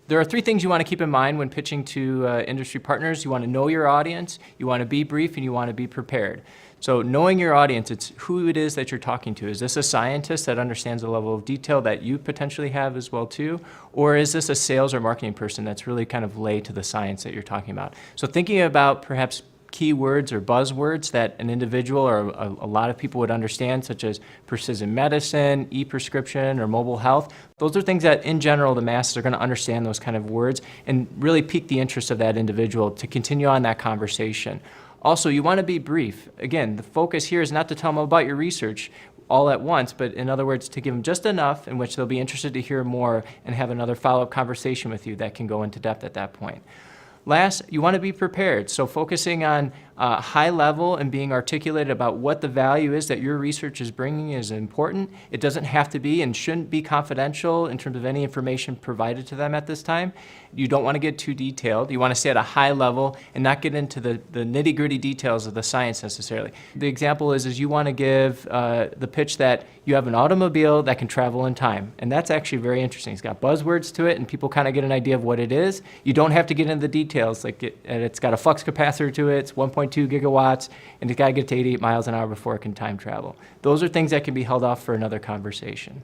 There are three things you want to keep in mind when pitching to industry partners. You want to know your audience, you want to be brief, and you want to be prepared. So knowing your audience, it's who it is that you're talking to. Is this a scientist that understands the level of detail that you potentially have as well too? Or is this a sales or marketing person that's really kind of lay to the science that you're talking about? So thinking about perhaps keywords or buzzwords that an individual or a lot of people would understand, such as precision medicine, e-prescription, or mobile health. Those are things that, in general, the masses are going to understand those kind of words and really pique the interest of that individual to continue on that conversation. Also, you want to be brief. Again, the focus here is not to tell them about your research all at once, but in other words, to give them just enough in which they'll be interested to hear more and have another follow-up conversation with you that can go into depth at that point. Last, you want to be prepared. So focusing on high level and being articulated about what the value is that your research is bringing is important. It doesn't have to be and shouldn't be confidential in terms of any information provided to them at this time. You don't want to get too detailed. You want to stay at a high level and not get into the nitty-gritty details of the science necessarily. The example is you want to give the pitch that you have an automobile that can travel in time. And that's actually very interesting. It's got buzzwords to it and people kind of get an idea of what it is. You don't have to get into the details. Like it's got a flux capacitor to it, it's 1.2 gigawatts, and it's got to get to 88 miles an hour before it can time travel. Those are things that can be held off for another conversation.